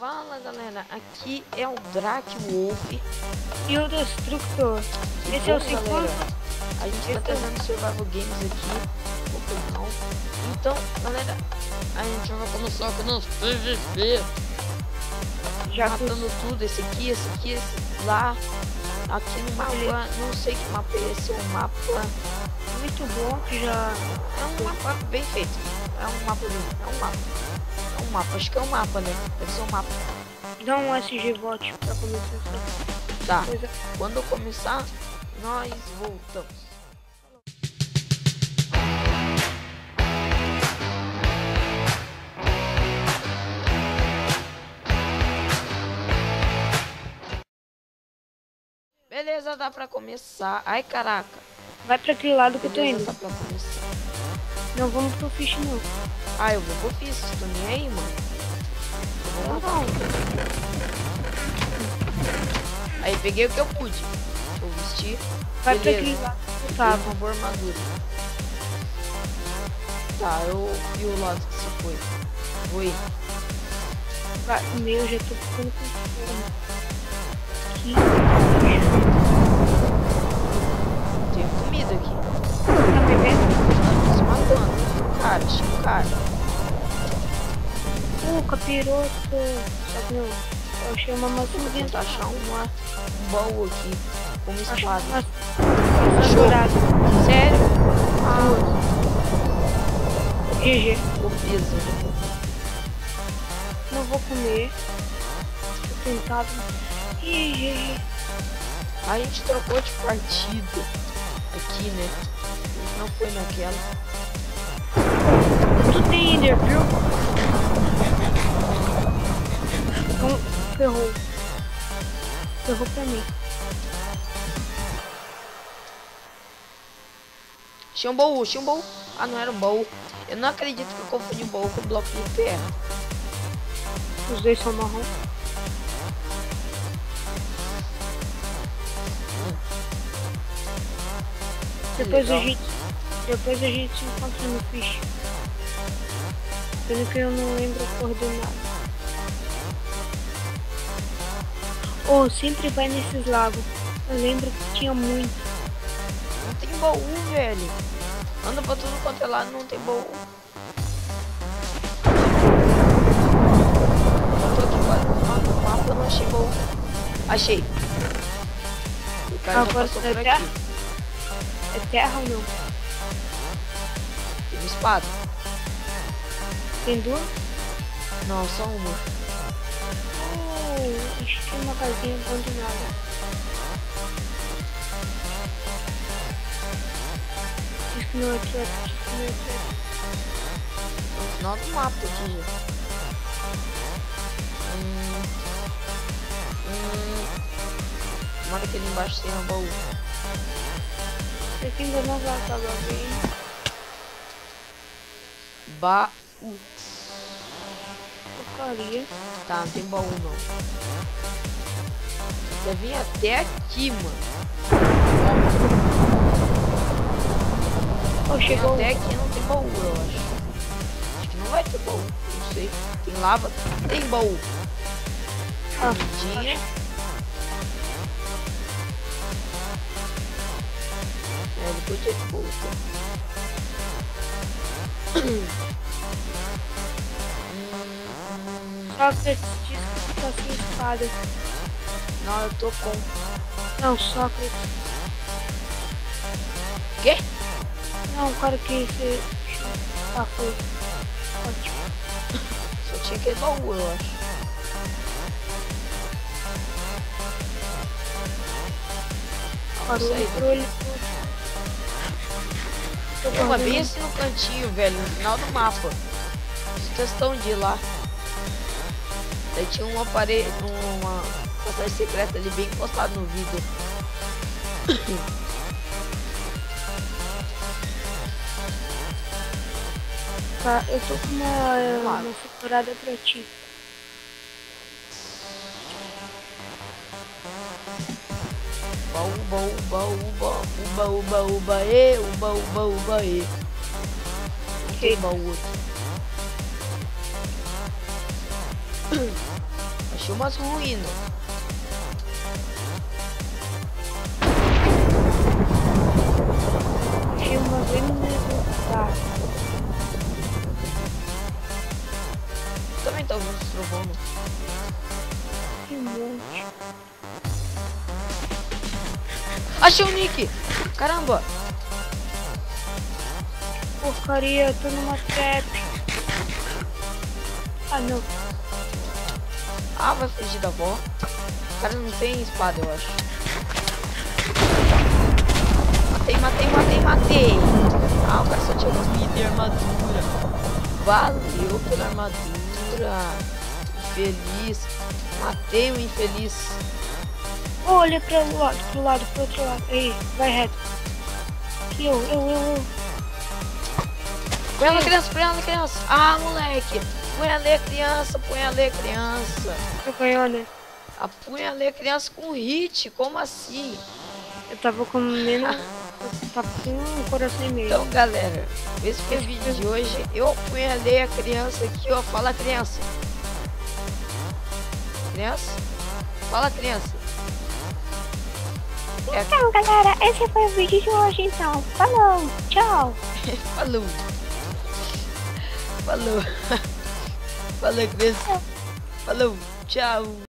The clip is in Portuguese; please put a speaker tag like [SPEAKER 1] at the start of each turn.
[SPEAKER 1] Fala galera, aqui é o Drake Wolf
[SPEAKER 2] e o Destructor. Esse é o segundo.
[SPEAKER 1] Galera, a gente tá trazendo Survival Games aqui no canal. Então, galera, a gente já vai começar com o nosso PVP. Já matando tudo, esse aqui, esse lá. Aqui no mapa, não sei que mapa é esse, é um mapa
[SPEAKER 2] muito bom, que já
[SPEAKER 1] é um mapa bem feito. É um mapa, acho que é um mapa, né? Deve ser um mapa.
[SPEAKER 2] Dá um SG vote pra começar essa
[SPEAKER 1] tá
[SPEAKER 2] coisa.
[SPEAKER 1] Quando eu começar, nós voltamos. Beleza, dá pra começar. Ai, caraca.
[SPEAKER 2] Vai pra aquele lado que
[SPEAKER 1] beleza,
[SPEAKER 2] eu tô indo.
[SPEAKER 1] Dá pra começar.
[SPEAKER 2] Não vamos pro fish, não.
[SPEAKER 1] Ah, eu vou pro fish. Tô nem aí, mano. Eu vou matar. Aí, peguei o que eu pude. Vou vestir.
[SPEAKER 2] Vai
[SPEAKER 1] beleza.
[SPEAKER 2] pra aquele lado que eu tava.
[SPEAKER 1] Uma boa armadura. Tá, eu vi o lado que você foi. Foi.
[SPEAKER 2] Meu, já tô ficando com fome. Aqui.
[SPEAKER 1] Tem comida aqui.
[SPEAKER 2] Tá bebendo?
[SPEAKER 1] Tá se matando. Achei um cara.
[SPEAKER 2] Capiroto. Só que não. Eu achei uma maçãzinha.
[SPEAKER 1] Vou tentar achar um baú aqui. Com uma espada.
[SPEAKER 2] Achou.
[SPEAKER 1] Sério?
[SPEAKER 2] GG.
[SPEAKER 1] O peso.
[SPEAKER 2] Não vou comer. Tô tentado. GG.
[SPEAKER 1] A gente trocou de partida aqui, né? A gente não foi naquela.
[SPEAKER 2] Aqui tem Ender, viu? Então, ferrou. Ferrou pra mim.
[SPEAKER 1] Tinha um baú, Ah, não era um baú. Eu não acredito que eu confundi o baú com o bloco de terra.
[SPEAKER 2] Os dois são marrom. Depois a gente se encontra no fish. Pelo que eu não lembro a coordenada. Sempre vai nesses lagos. Eu lembro que tinha muito.
[SPEAKER 1] Não tem baú, velho. Anda pra tudo quanto é lado, não tem baú. Eu tô aqui quase no mapa, eu não achei baú. Achei. O cara já passou por aqui.
[SPEAKER 2] É terra ou não?
[SPEAKER 1] Tem uma espada.
[SPEAKER 2] Tem duas?
[SPEAKER 1] Não, só uma.
[SPEAKER 2] Acho que tem uma casinha abandonada. Diz que não é trap,
[SPEAKER 1] No final do mapa aqui já. Tomara que ali embaixo tenha um baú.
[SPEAKER 2] Você ainda não vai acabar bem.
[SPEAKER 1] Baú.
[SPEAKER 2] Porcaria.
[SPEAKER 1] Tá, não tem baú não. Você vem até aqui, mano.
[SPEAKER 2] Chegou.
[SPEAKER 1] Até aqui não tem baú, eu acho. Acho que não vai ter baú. Não sei. Tem lava. Tem baú. Comidinha. Depois a gente volta.
[SPEAKER 2] Só que esse disco tá sem espada.
[SPEAKER 1] Não, eu tô com.
[SPEAKER 2] Não, Sócrates.
[SPEAKER 1] Quê?
[SPEAKER 2] Não, o cara que você foi. Ótimo.
[SPEAKER 1] Só tinha aquele baú, eu acho.
[SPEAKER 2] Parou o controle.
[SPEAKER 1] Uma bem assim no cantinho, velho, no final do mapa. Vocês estão de ir lá. Daí tinha uma parede, uma passagem secreta ali bem encostado no vidro.
[SPEAKER 2] Tá, eu tô com uma saturada pra ti.
[SPEAKER 1] Uba, uba, uba, uba, uba, uba, e, uba, uba, uba, e. Não tem baú aqui. achei umas ruínas.
[SPEAKER 2] Achei uma venezuela.
[SPEAKER 1] Também tá ouvindo os trovões.
[SPEAKER 2] Que monte.
[SPEAKER 1] Achei o Nick! Caramba!
[SPEAKER 2] Porcaria, eu tô numa trap. Ah, não.
[SPEAKER 1] Ah, vai fugir da avó. O cara não tem espada, eu acho. Matei. Ah, o cara só tinha vida e armadura. Valeu pela armadura. Infeliz. Matei o infeliz.
[SPEAKER 2] Olha pro outro lado. Aí, vai reto. Eu.
[SPEAKER 1] Põe ela, criança. Ah, moleque. Põe ali, criança.
[SPEAKER 2] Eu ganhou, né?
[SPEAKER 1] Apunhalei a criança com hit. Como assim?
[SPEAKER 2] Eu tava comendo. Tava com um coração e meio.
[SPEAKER 1] Então, galera, esse foi o vídeo de hoje. Eu apunhalei a criança aqui, ó. Fala, criança. Fala, criança.
[SPEAKER 2] Então, galera, esse foi o vídeo de hoje, então. Falou, tchau.
[SPEAKER 1] Falou. Falou, criança. Falou, tchau.